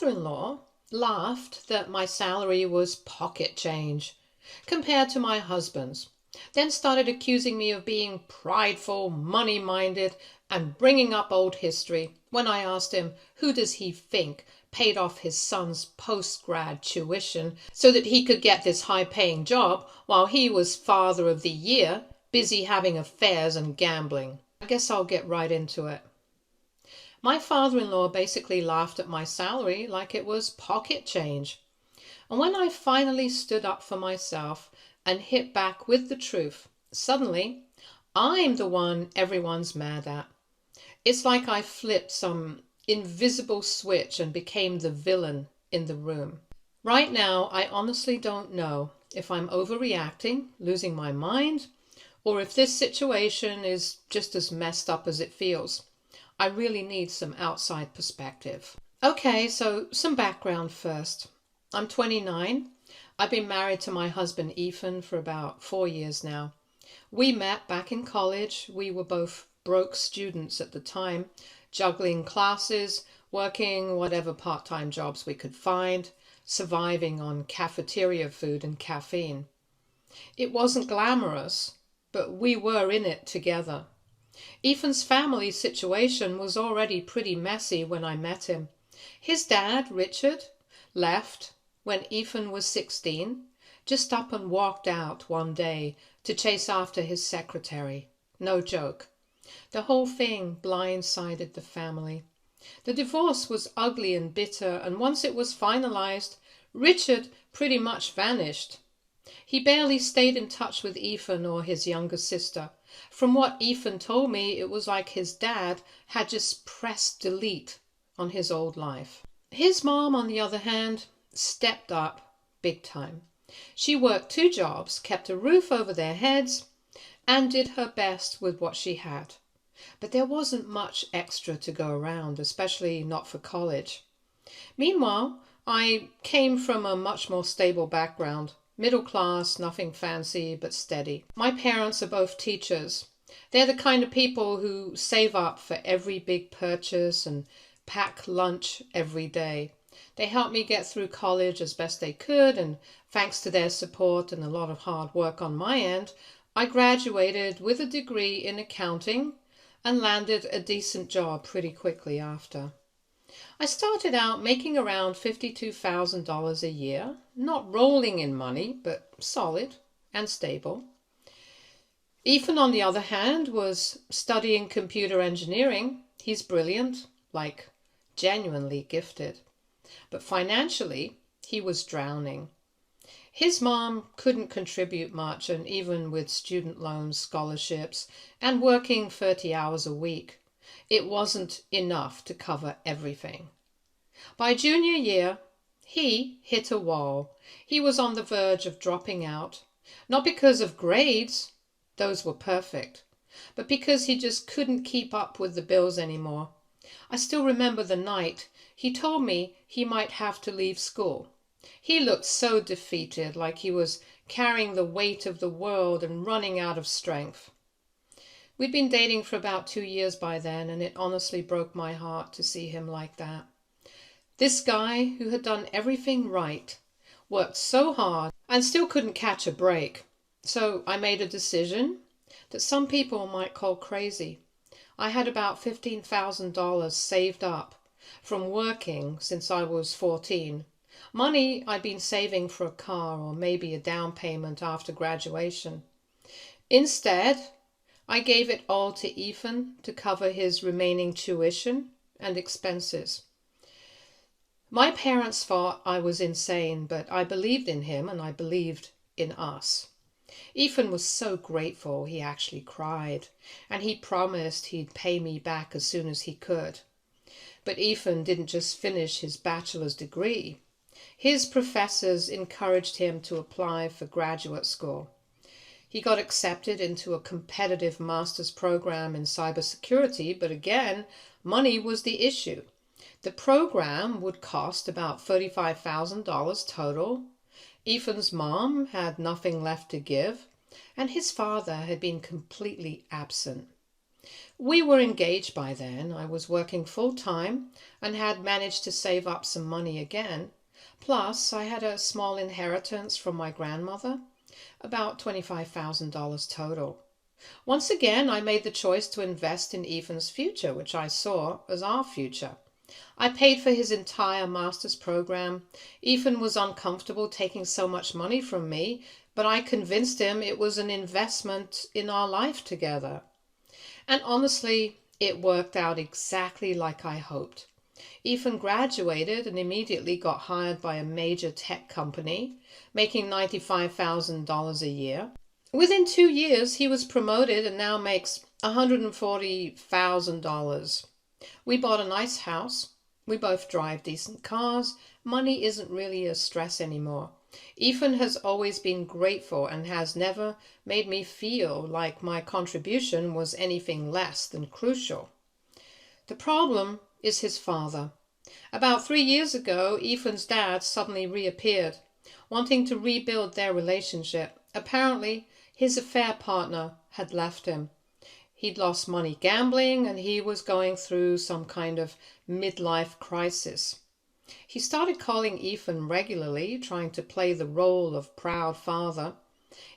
father-in-law laughed that my salary was pocket change compared to my husband's, then started accusing me of being prideful, money-minded, and bringing up old history when I asked him who does he think paid off his son's postgrad tuition so that he could get this high-paying job while he was Father of the Year, busy having affairs and gambling. I guess I'll get right into it. My father-in-law basically laughed at my salary like it was pocket change. And when I finally stood up for myself and hit back with the truth, suddenly I'm the one everyone's mad at. It's like I flipped some invisible switch and became the villain in the room. Right now, I honestly don't know if I'm overreacting, losing my mind, or if this situation is just as messed up as it feels. I really need some outside perspective. Okay, so some background first. I'm 29. I've been married to my husband Ethan for about 4 years now. We met back in college. We were both broke students at the time, juggling classes, working whatever part-time jobs we could find, surviving on cafeteria food and caffeine. It wasn't glamorous, but we were in it together. Ethan's family situation was already pretty messy when I met him. His dad, Richard, left when Ethan was 16, just up and walked out one day to chase after his secretary. No joke. The whole thing blindsided the family. The divorce was ugly and bitter, and once it was finalized, Richard pretty much vanished. He barely stayed in touch with Ethan or his younger sister. From what Ethan told me, it was like his dad had just pressed delete on his old life. His mom, on the other hand, stepped up big time. She worked 2 jobs, kept a roof over their heads, and did her best with what she had. But there wasn't much extra to go around, especially not for college. Meanwhile, I came from a much more stable background. Middle class, nothing fancy, but steady. My parents are both teachers. They're the kind of people who save up for every big purchase and pack lunch every day. They helped me get through college as best they could, and thanks to their support and a lot of hard work on my end, I graduated with a degree in accounting and landed a decent job pretty quickly after. I started out making around $52,000 a year, not rolling in money, but solid and stable. Ethan, on the other hand, was studying computer engineering. He's brilliant, like genuinely gifted. But financially, he was drowning. His mom couldn't contribute much, and even with student loans, scholarships, and working 30 hours a week, it wasn't enough to cover everything. By junior year, he hit a wall. He was on the verge of dropping out, not because of grades, those were perfect, but because he just couldn't keep up with the bills anymore. I still remember the night he told me he might have to leave school. He looked so defeated, like he was carrying the weight of the world and running out of strength. We'd been dating for about 2 years by then, and it honestly broke my heart to see him like that. This guy, who had done everything right, worked so hard and still couldn't catch a break. So I made a decision that some people might call crazy. I had about $15,000 saved up from working since I was 14. Money I'd been saving for a car or maybe a down payment after graduation. Instead, I gave it all to Ethan to cover his remaining tuition and expenses. My parents thought I was insane, but I believed in him and I believed in us. Ethan was so grateful he actually cried, and he promised he'd pay me back as soon as he could. But Ethan didn't just finish his bachelor's degree. His professors encouraged him to apply for graduate school. He got accepted into a competitive master's program in cybersecurity, but again, money was the issue. The program would cost about $35,000 total. Ethan's mom had nothing left to give, and his father had been completely absent. We were engaged by then. I was working full-time and had managed to save up some money again. Plus, I had a small inheritance from my grandmother, about $25,000 total. Once again, I made the choice to invest in Ethan's future, which I saw as our future. I paid for his entire master's program. Ethan was uncomfortable taking so much money from me, but I convinced him it was an investment in our life together. And honestly, it worked out exactly like I hoped. Ethan graduated and immediately got hired by a major tech company, making $95,000 a year. Within 2 years, he was promoted and now makes $140,000. We bought a nice house. We both drive decent cars. Money isn't really a stress anymore. Ethan has always been grateful and has never made me feel like my contribution was anything less than crucial. The problem is his father. About 3 years ago, Ethan's dad suddenly reappeared, wanting to rebuild their relationship. Apparently, his affair partner had left him. He'd lost money gambling and he was going through some kind of midlife crisis. He started calling Ethan regularly, trying to play the role of proud father.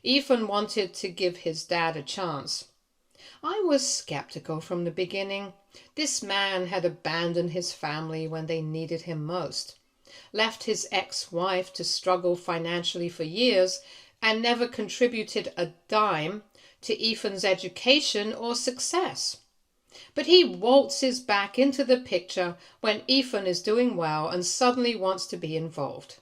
Ethan wanted to give his dad a chance. I was skeptical from the beginning. This man had abandoned his family when they needed him most, left his ex-wife to struggle financially for years, and never contributed a dime to Ethan's education or success. But he waltzes back into the picture when Ethan is doing well and suddenly wants to be involved.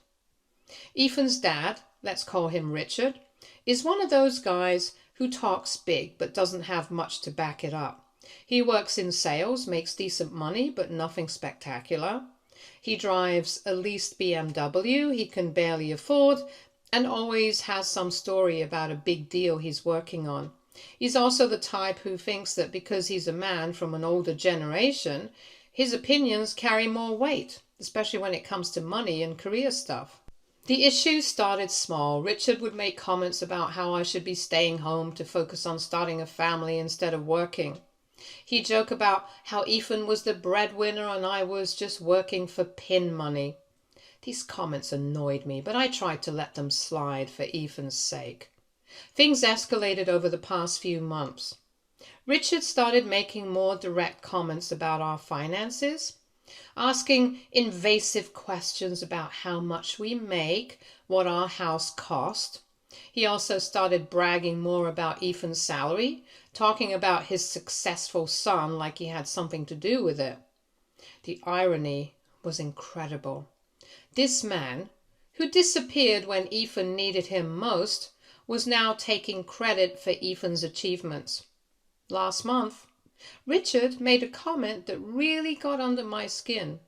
Ethan's dad, let's call him Richard, is one of those guys who talks big but doesn't have much to back it up. He works in sales, makes decent money, but nothing spectacular. He drives a leased BMW he can barely afford and always has some story about a big deal he's working on. He's also the type who thinks that because he's a man from an older generation, his opinions carry more weight, especially when it comes to money and career stuff. The issue started small. Richard would make comments about how I should be staying home to focus on starting a family instead of working. He'd joke about how Ethan was the breadwinner and I was just working for pin money. These comments annoyed me, but I tried to let them slide for Ethan's sake. Things escalated over the past few months. Richard started making more direct comments about our finances, asking invasive questions about how much we make, what our house cost. He also started bragging more about Ethan's salary, talking about his successful son like he had something to do with it. The irony was incredible. This man, who disappeared when Ethan needed him most, was now taking credit for Ethan's achievements. Last month, Richard made a comment that really got under my skin.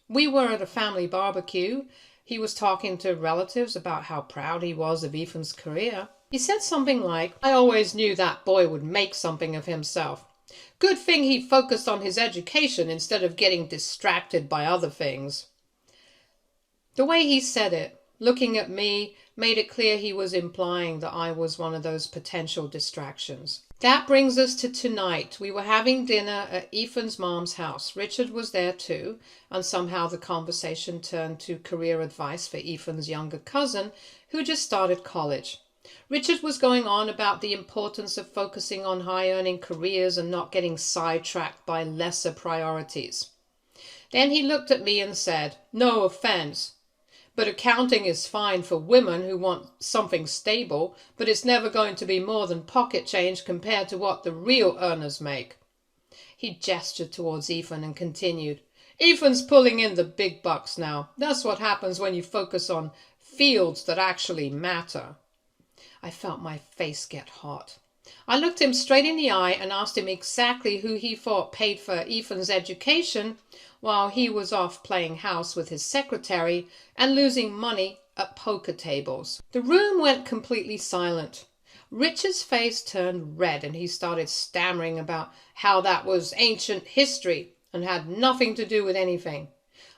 We were at a family barbecue. He was talking to relatives about how proud he was of Ethan's career. He said something like, "I always knew that boy would make something of himself. Good thing he focused on his education instead of getting distracted by other things." The way he said it, looking at me, made it clear he was implying that I was one of those potential distractions. That brings us to tonight. We were having dinner at Ethan's mom's house. Richard was there too, and somehow the conversation turned to career advice for Ethan's younger cousin, who just started college. Richard was going on about the importance of focusing on high-earning careers and not getting sidetracked by lesser priorities. Then he looked at me and said, "No offense, but accounting is fine for women who want something stable, but it's never going to be more than pocket change compared to what the real earners make." He gestured towards Ethan and continued, "Ethan's pulling in the big bucks now. That's what happens when you focus on fields that actually matter." I felt my face get hot. I looked him straight in the eye and asked him exactly who he thought paid for Ethan's education while he was off playing house with his secretary and losing money at poker tables. The room went completely silent. Richard's face turned red and he started stammering about how that was ancient history and had nothing to do with anything.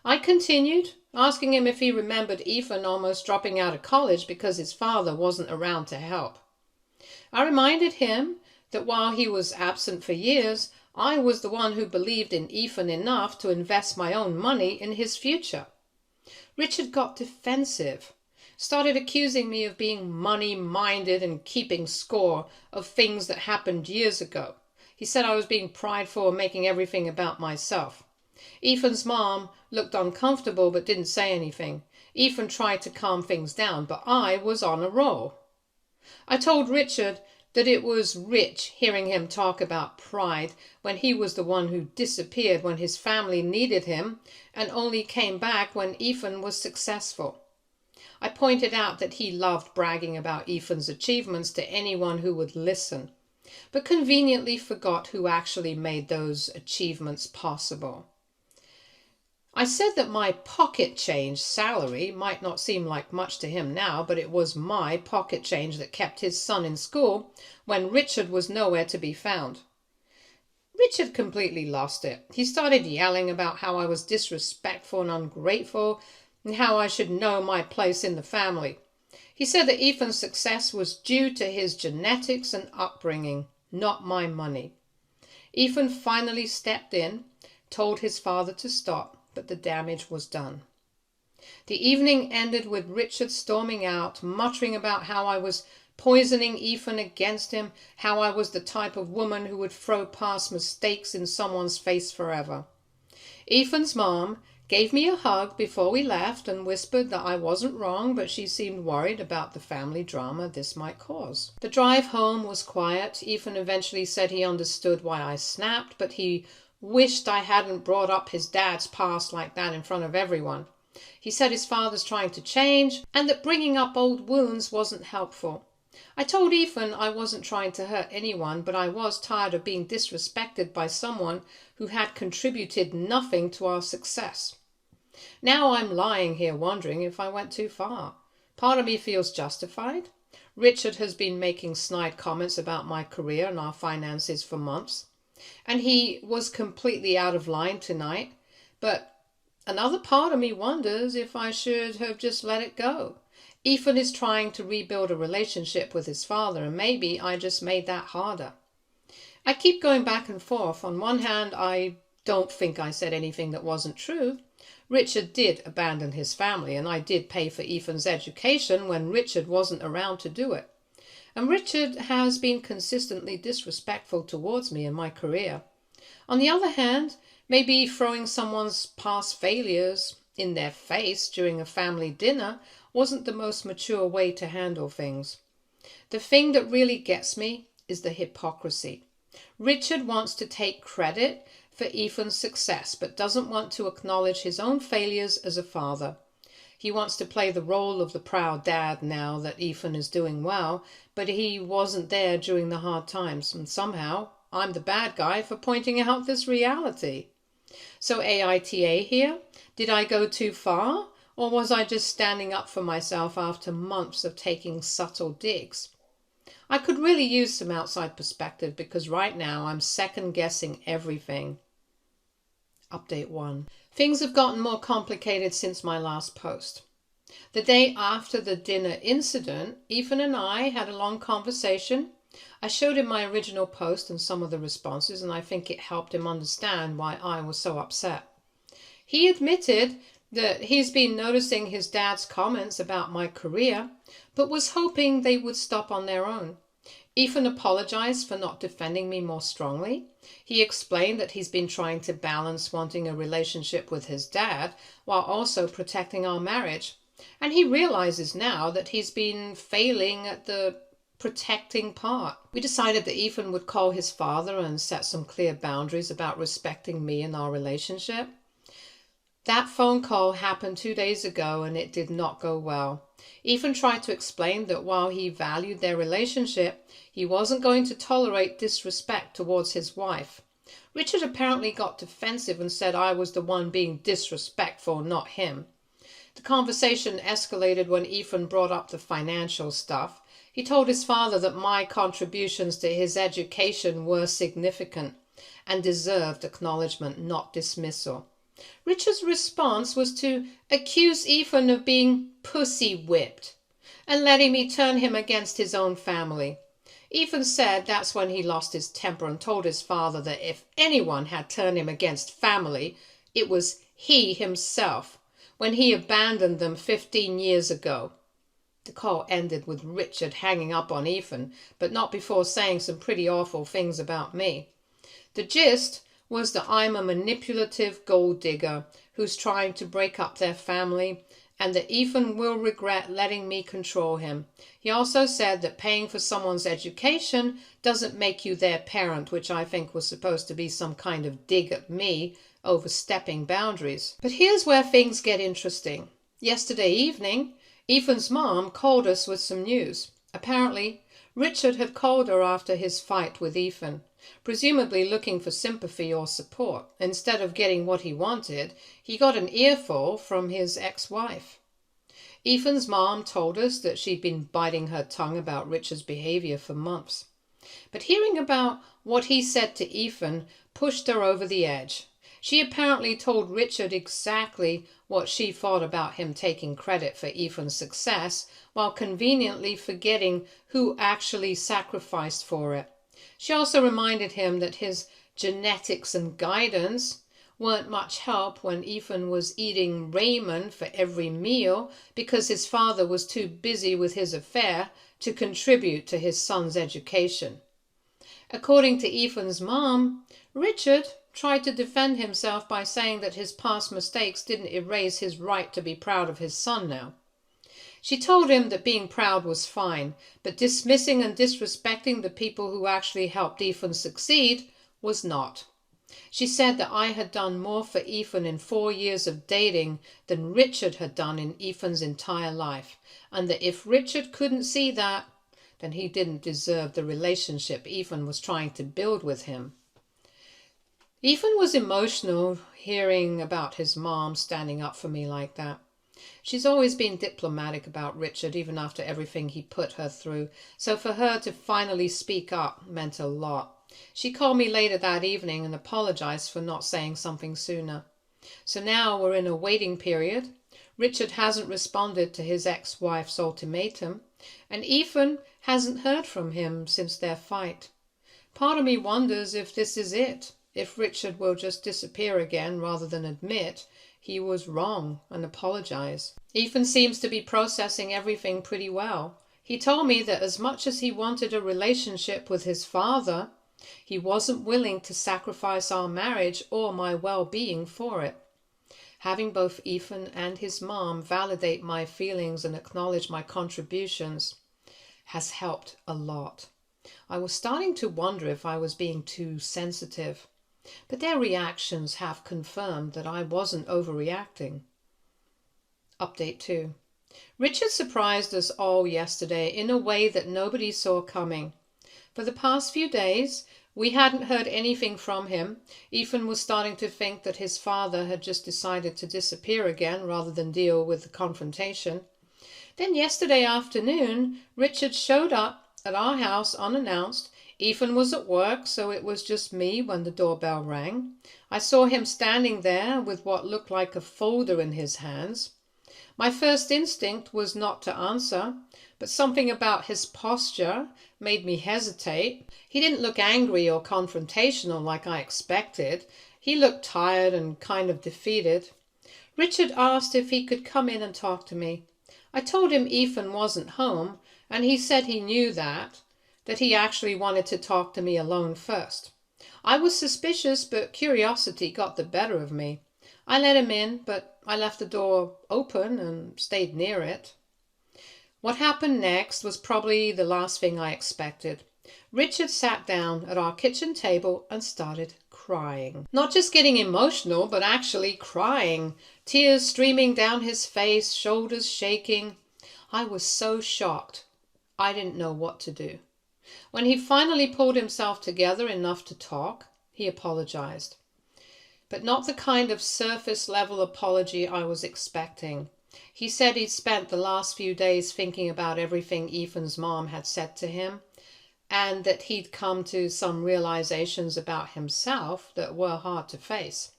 I continued, asking him if he remembered Ethan almost dropping out of college because his father wasn't around to help. I reminded him that while he was absent for years, I was the one who believed in Ethan enough to invest my own money in his future. Richard got defensive, started accusing me of being money-minded and keeping score of things that happened years ago. He said I was being prideful and making everything about myself. Ethan's mom looked uncomfortable but didn't say anything. Ethan tried to calm things down, but I was on a roll. I told Richard that it was rich hearing him talk about pride when he was the one who disappeared when his family needed him and only came back when Ethan was successful. I pointed out that he loved bragging about Ethan's achievements to anyone who would listen, but conveniently forgot who actually made those achievements possible. I said that my pocket change salary might not seem like much to him now, but it was my pocket change that kept his son in school when Richard was nowhere to be found. Richard completely lost it. He started yelling about how I was disrespectful and ungrateful and how I should know my place in the family. He said that Ethan's success was due to his genetics and upbringing, not my money. Ethan finally stepped in, told his father to stop, but the damage was done. The evening ended with Richard storming out, muttering about how I was poisoning Ethan against him, how I was the type of woman who would throw past mistakes in someone's face forever. Ethan's mom gave me a hug before we left and whispered that I wasn't wrong, but she seemed worried about the family drama this might cause. The drive home was quiet. Ethan eventually said he understood why I snapped, but he wished I hadn't brought up his dad's past like that in front of everyone. He said his father's trying to change and that bringing up old wounds wasn't helpful. I told Ethan I wasn't trying to hurt anyone, but I was tired of being disrespected by someone who had contributed nothing to our success. Now I'm lying here wondering if I went too far. Part of me feels justified. Richard has been making snide comments about my career and our finances for months, and he was completely out of line tonight, but another part of me wonders if I should have just let it go. Ethan is trying to rebuild a relationship with his father, and maybe I just made that harder. I keep going back and forth. On one hand, I don't think I said anything that wasn't true. Richard did abandon his family, and I did pay for Ethan's education when Richard wasn't around to do it. And Richard has been consistently disrespectful towards me in my career. On the other hand, maybe throwing someone's past failures in their face during a family dinner wasn't the most mature way to handle things. The thing that really gets me is the hypocrisy. Richard wants to take credit for Ethan's success, but doesn't want to acknowledge his own failures as a father. He wants to play the role of the proud dad now that Ethan is doing well, but he wasn't there during the hard times, and somehow I'm the bad guy for pointing out this reality. So AITA here, did I go too far? Or was I just standing up for myself after months of taking subtle digs? I could really use some outside perspective because right now I'm second-guessing everything. Update 1. Things have gotten more complicated since my last post. The day after the dinner incident, Ethan and I had a long conversation. I showed him my original post and some of the responses, and I think it helped him understand why I was so upset. He admitted that he's been noticing his dad's comments about my career, but was hoping they would stop on their own. Ethan apologized for not defending me more strongly. He explained that he's been trying to balance wanting a relationship with his dad while also protecting our marriage. And he realizes now that he's been failing at the protecting part. We decided that Ethan would call his father and set some clear boundaries about respecting me and our relationship. That phone call happened 2 days ago and it did not go well. Ethan tried to explain that while he valued their relationship, he wasn't going to tolerate disrespect towards his wife. Richard apparently got defensive and said I was the one being disrespectful, not him. The conversation escalated when Ethan brought up the financial stuff. He told his father that my contributions to his education were significant and deserved acknowledgement, not dismissal. Richard's response was to accuse Ethan of being pussy-whipped and letting me turn him against his own family. Ethan said that's when he lost his temper and told his father that if anyone had turned him against family, it was he himself, when he abandoned them 15 years ago. The call ended with Richard hanging up on Ethan, but not before saying some pretty awful things about me. The gist was that I'm a manipulative gold digger who's trying to break up their family, and that Ethan will regret letting me control him. He also said that paying for someone's education doesn't make you their parent, which I think was supposed to be some kind of dig at me overstepping boundaries. But here's where things get interesting. Yesterday evening, Ethan's mom called us with some news. Apparently, Richard had called her after his fight with Ethan, presumably looking for sympathy or support. Instead of getting what he wanted, he got an earful from his ex-wife. Ethan's mom told us that she'd been biting her tongue about Richard's behavior for months. But hearing about what he said to Ethan pushed her over the edge. She apparently told Richard exactly what she thought about him taking credit for Ethan's success, while conveniently forgetting who actually sacrificed for it. She also reminded him that his genetics and guidance weren't much help when Ethan was eating ramen for every meal because his father was too busy with his affair to contribute to his son's education. According to Ethan's mom, Richard tried to defend himself by saying that his past mistakes didn't erase his right to be proud of his son now. She told him that being proud was fine, but dismissing and disrespecting the people who actually helped Ethan succeed was not. She said that I had done more for Ethan in 4 years of dating than Richard had done in Ethan's entire life, and that if Richard couldn't see that, then he didn't deserve the relationship Ethan was trying to build with him. Ethan was emotional hearing about his mom standing up for me like that. She's always been diplomatic about Richard, even after everything he put her through, so for her to finally speak up meant a lot. She called me later that evening and apologized for not saying something sooner. So now we're in a waiting period. Richard hasn't responded to his ex-wife's ultimatum, and Ethan hasn't heard from him since their fight. Part of me wonders if this is it, if Richard will just disappear again rather than admit he was wrong and apologize. Ethan seems to be processing everything pretty well. He told me that as much as he wanted a relationship with his father, he wasn't willing to sacrifice our marriage or my well-being for it. Having both Ethan and his mom validate my feelings and acknowledge my contributions has helped a lot. I was starting to wonder if I was being too sensitive, but their reactions have confirmed that I wasn't overreacting. Update 2. Richard surprised us all yesterday in a way that nobody saw coming. For the past few days, we hadn't heard anything from him. Ethan was starting to think that his father had just decided to disappear again rather than deal with the confrontation. Then yesterday afternoon, Richard showed up at our house unannounced. Ethan was at work, so it was just me when the doorbell rang. I saw him standing there with what looked like a folder in his hands. My first instinct was not to answer, but something about his posture made me hesitate. He didn't look angry or confrontational like I expected. He looked tired and kind of defeated. Richard asked if he could come in and talk to me. I told him Ethan wasn't home, and he said he knew that he actually wanted to talk to me alone first. I was suspicious, but curiosity got the better of me. I let him in, but I left the door open and stayed near it. What happened next was probably the last thing I expected. Richard sat down at our kitchen table and started crying. Not just getting emotional, but actually crying. Tears streaming down his face, shoulders shaking. I was so shocked. I didn't know what to do. When he finally pulled himself together enough to talk, he apologized. But not the kind of surface-level apology I was expecting. He said he'd spent the last few days thinking about everything Ethan's mom had said to him, and that he'd come to some realizations about himself that were hard to face.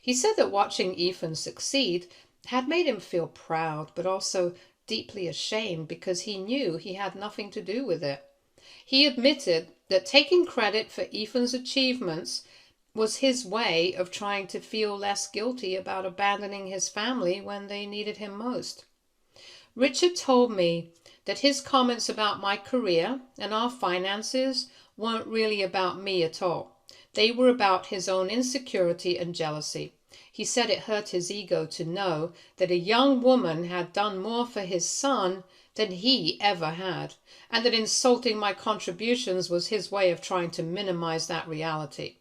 He said that watching Ethan succeed had made him feel proud, but also deeply ashamed because he knew he had nothing to do with it. He admitted that taking credit for Ethan's achievements was his way of trying to feel less guilty about abandoning his family when they needed him most. Richard told me that his comments about my career and our finances weren't really about me at all. They were about his own insecurity and jealousy. He said it hurt his ego to know that a young woman had done more for his son than he ever had, and that insulting my contributions was his way of trying to minimize that reality.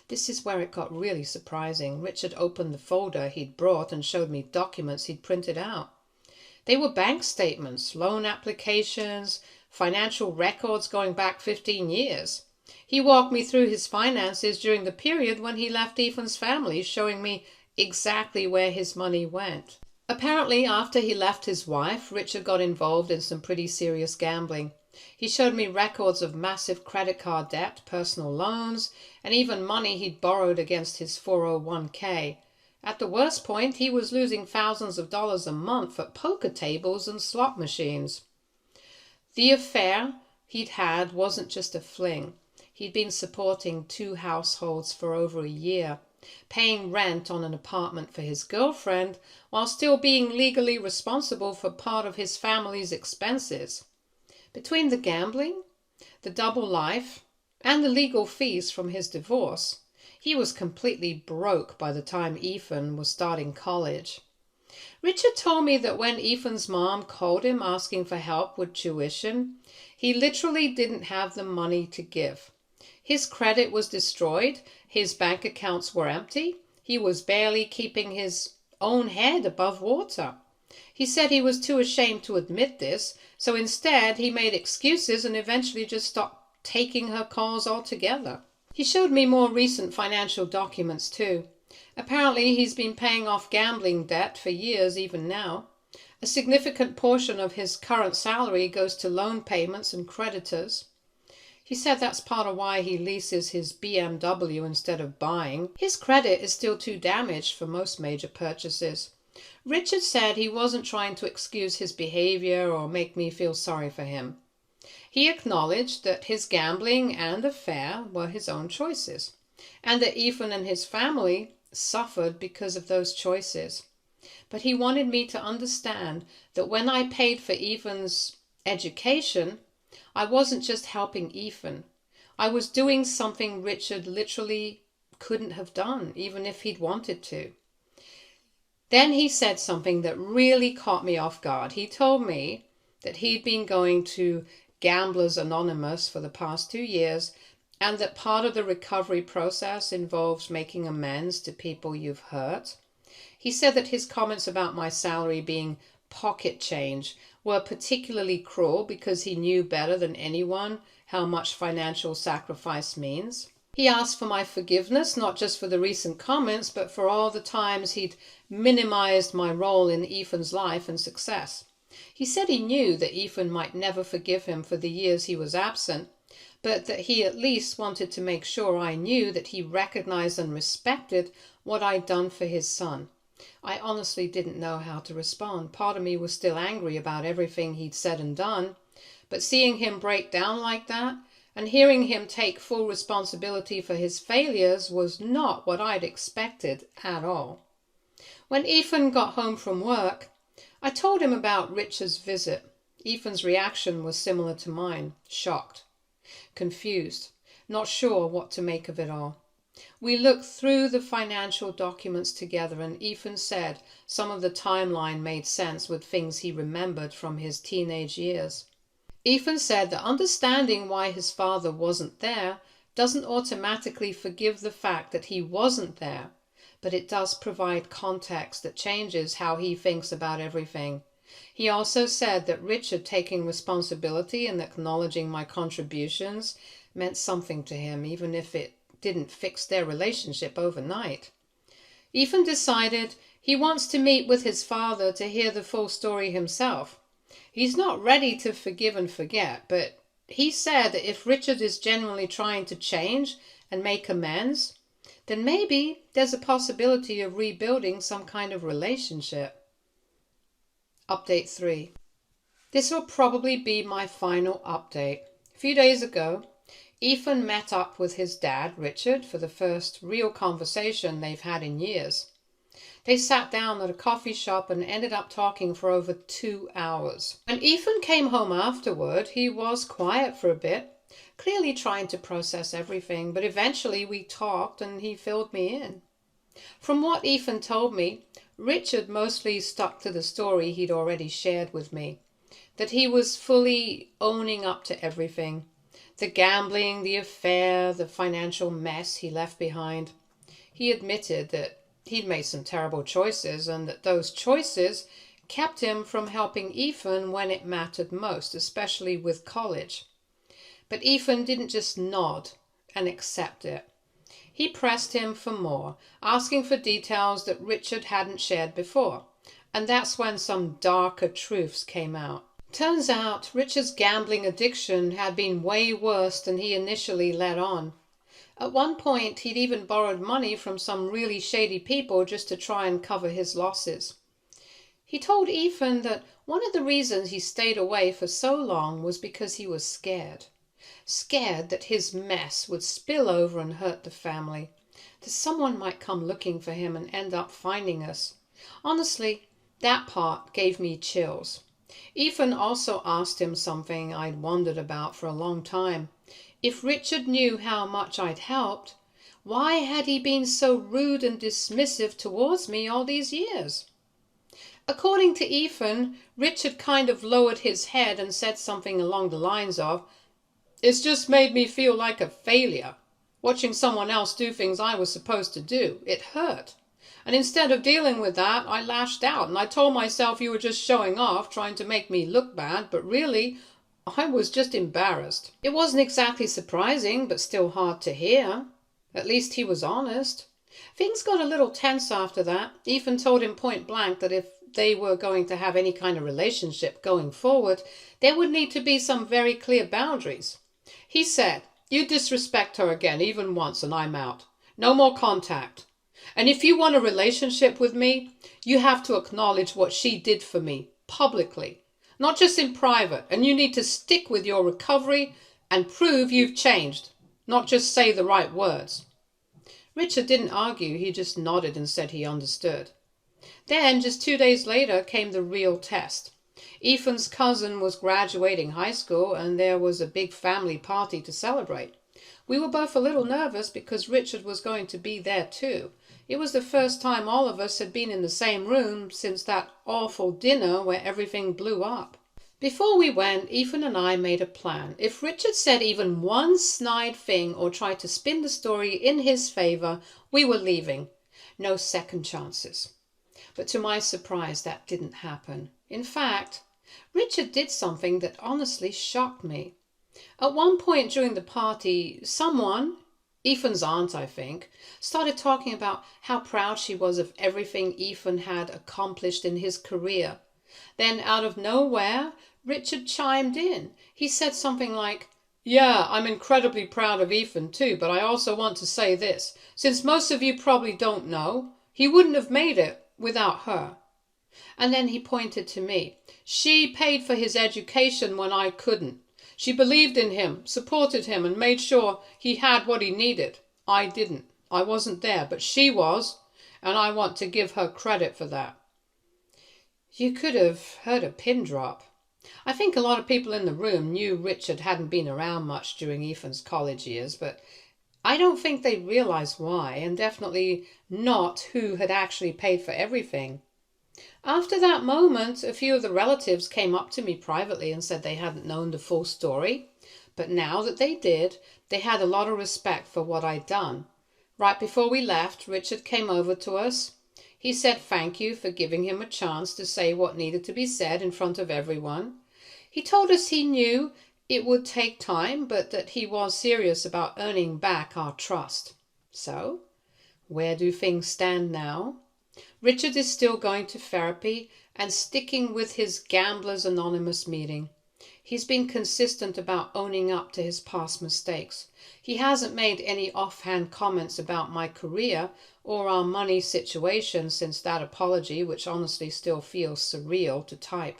This is where it got really surprising. Richard opened the folder he'd brought and showed me documents he'd printed out. They were bank statements, loan applications, financial records going back 15 years. He walked me through his finances during the period when he left Ethan's family, showing me exactly where his money went. Apparently, after he left his wife, Richard got involved in some pretty serious gambling. He showed me records of massive credit card debt, personal loans, and even money he'd borrowed against his 401k. At the worst point, he was losing thousands of dollars a month at poker tables and slot machines. The affair he'd had wasn't just a fling. He'd been supporting 2 households for over a year, paying rent on an apartment for his girlfriend while still being legally responsible for part of his family's expenses. Between the gambling, the double life, and the legal fees from his divorce, he was completely broke by the time Ethan was starting college. Richard told me that when Ethan's mom called him asking for help with tuition, he literally didn't have the money to give. His credit was destroyed, his bank accounts were empty, he was barely keeping his own head above water. He said he was too ashamed to admit this, so instead he made excuses and eventually just stopped taking her calls altogether. He showed me more recent financial documents too. Apparently he's been paying off gambling debt for years even now. A significant portion of his current salary goes to loan payments and creditors. He said that's part of why he leases his BMW instead of buying. His credit is still too damaged for most major purchases. Richard said he wasn't trying to excuse his behavior or make me feel sorry for him. He acknowledged that his gambling and affair were his own choices, and that Ethan and his family suffered because of those choices. But he wanted me to understand that when I paid for Ethan's education, I wasn't just helping Ethan. I was doing something Richard literally couldn't have done, even if he'd wanted to. Then he said something that really caught me off guard. He told me that he'd been going to Gamblers Anonymous for the past 2 years, and that part of the recovery process involves making amends to people you've hurt. He said that his comments about my salary being pocket change were particularly cruel because he knew better than anyone how much financial sacrifice means. He asked for my forgiveness, not just for the recent comments, but for all the times he'd minimized my role in Ethan's life and success. He said he knew that Ethan might never forgive him for the years he was absent, but that he at least wanted to make sure I knew that he recognized and respected what I'd done for his son. I honestly didn't know how to respond. Part of me was still angry about everything he'd said and done, but seeing him break down like that and hearing him take full responsibility for his failures was not what I'd expected at all. When Ethan got home from work, I told him about Richard's visit. Ethan's reaction was similar to mine, shocked, confused, not sure what to make of it all. We looked through the financial documents together, and Ethan said some of the timeline made sense with things he remembered from his teenage years. Ethan said that understanding why his father wasn't there doesn't automatically forgive the fact that he wasn't there, but it does provide context that changes how he thinks about everything. He also said that Richard taking responsibility and acknowledging my contributions meant something to him, even if it didn't fix their relationship overnight. Ethan decided he wants to meet with his father to hear the full story himself. He's not ready to forgive and forget, but he said that if Richard is genuinely trying to change and make amends, then maybe there's a possibility of rebuilding some kind of relationship. Update 3. This will probably be my final update. A few days ago, Ethan met up with his dad, Richard, for the first real conversation they've had in years. They sat down at a coffee shop and ended up talking for over 2 hours. When Ethan came home afterward, he was quiet for a bit, clearly trying to process everything, but eventually we talked and he filled me in. From what Ethan told me, Richard mostly stuck to the story he'd already shared with me, that he was fully owning up to everything. The gambling, the affair, the financial mess he left behind. He admitted that he'd made some terrible choices and that those choices kept him from helping Ethan when it mattered most, especially with college. But Ethan didn't just nod and accept it. He pressed him for more, asking for details that Richard hadn't shared before, and that's when some darker truths came out. Turns out Richard's gambling addiction had been way worse than he initially let on. At one point, he'd even borrowed money from some really shady people just to try and cover his losses. He told Ethan that one of the reasons he stayed away for so long was because he was scared. Scared that his mess would spill over and hurt the family, that someone might come looking for him and end up finding us. Honestly, that part gave me chills. Ethan also asked him something I'd wondered about for a long time. If Richard knew how much I'd helped, why had he been so rude and dismissive towards me all these years? According to Ethan, Richard kind of lowered his head and said something along the lines of, "It's just made me feel like a failure. Watching someone else do things I was supposed to do, it hurt. And instead of dealing with that, I lashed out and I told myself you were just showing off, trying to make me look bad, but really, I was just embarrassed." It wasn't exactly surprising, but still hard to hear. At least he was honest. Things got a little tense after that. Ethan told him point blank that if they were going to have any kind of relationship going forward, there would need to be some very clear boundaries. He said, "You disrespect her again, even once, and I'm out. No more contact. And if you want a relationship with me, you have to acknowledge what she did for me, publicly. Not just in private, and you need to stick with your recovery and prove you've changed, not just say the right words." Richard didn't argue, he just nodded and said he understood. Then, just 2 days later, came the real test. Ethan's cousin was graduating high school and there was a big family party to celebrate. We were both a little nervous because Richard was going to be there too. It was the first time all of us had been in the same room since that awful dinner where everything blew up. Before we went, Ethan and I made a plan. If Richard said even one snide thing or tried to spin the story in his favor, we were leaving. No second chances. But to my surprise, that didn't happen. In fact, Richard did something that honestly shocked me. At one point during the party, someone, Ethan's aunt I think, started talking about how proud she was of everything Ethan had accomplished in his career. Then out of nowhere, Richard chimed in. He said something like, "Yeah, I'm incredibly proud of Ethan too, but I also want to say this. Since most of you probably don't know, he wouldn't have made it without her." And then he pointed to me. "She paid for his education when I couldn't. She believed in him, supported him, and made sure he had what he needed. I didn't. I wasn't there, but she was, and I want to give her credit for that." You could have heard a pin drop. I think a lot of people in the room knew Richard hadn't been around much during Ethan's college years, but I don't think they realized why, and definitely not who had actually paid for everything. After that moment, a few of the relatives came up to me privately and said they hadn't known the full story, but now that they did, they had a lot of respect for what I'd done. Right before we left, Richard came over to us. He said thank you for giving him a chance to say what needed to be said in front of everyone. He told us he knew it would take time, but that he was serious about earning back our trust. So, where do things stand now? Richard is still going to therapy and sticking with his Gamblers Anonymous meeting. He's been consistent about owning up to his past mistakes. He hasn't made any offhand comments about my career or our money situation since that apology, which honestly still feels surreal to type.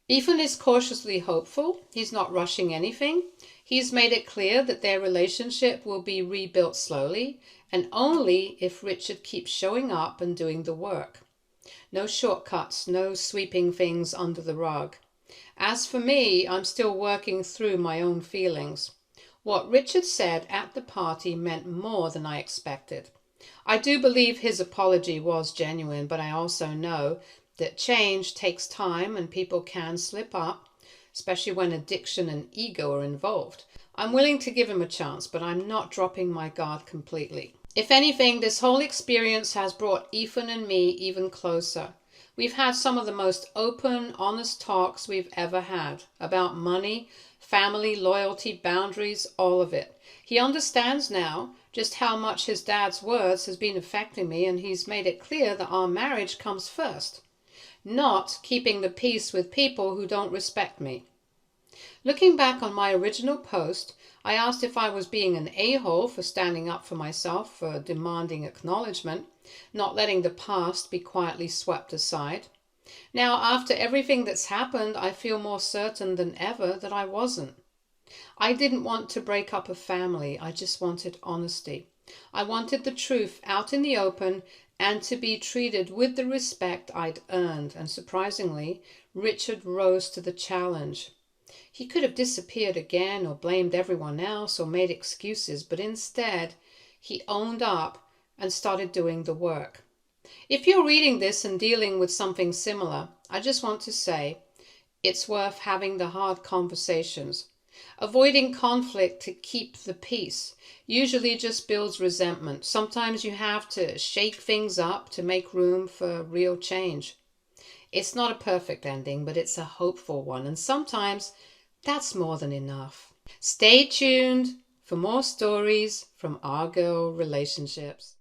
Ethan is cautiously hopeful. He's not rushing anything. He's made it clear that their relationship will be rebuilt slowly and only if Richard keeps showing up and doing the work. No shortcuts, no sweeping things under the rug. As for me, I'm still working through my own feelings. What Richard said at the party meant more than I expected. I do believe his apology was genuine, but I also know that change takes time and people can slip up, especially when addiction and ego are involved. I'm willing to give him a chance, but I'm not dropping my guard completely. If anything, this whole experience has brought Ethan and me even closer. We've had some of the most open, honest talks we've ever had about money, family, loyalty, boundaries, all of it. He understands now just how much his dad's words has been affecting me, and he's made it clear that our marriage comes first, not keeping the peace with people who don't respect me. Looking back on my original post, I asked if I was being an a-hole for standing up for myself, for demanding acknowledgement, not letting the past be quietly swept aside. Now, after everything that's happened, I feel more certain than ever that I wasn't. I didn't want to break up a family. I just wanted honesty. I wanted the truth out in the open and to be treated with the respect I'd earned. And surprisingly, Richard rose to the challenge. He could have disappeared again or blamed everyone else or made excuses, but instead he owned up and started doing the work. If you're reading this and dealing with something similar, I just want to say it's worth having the hard conversations. Avoiding conflict to keep the peace usually just builds resentment. Sometimes you have to shake things up to make room for real change. It's not a perfect ending, but it's a hopeful one, and sometimes that's more than enough. Stay tuned for more stories from our girl relationships.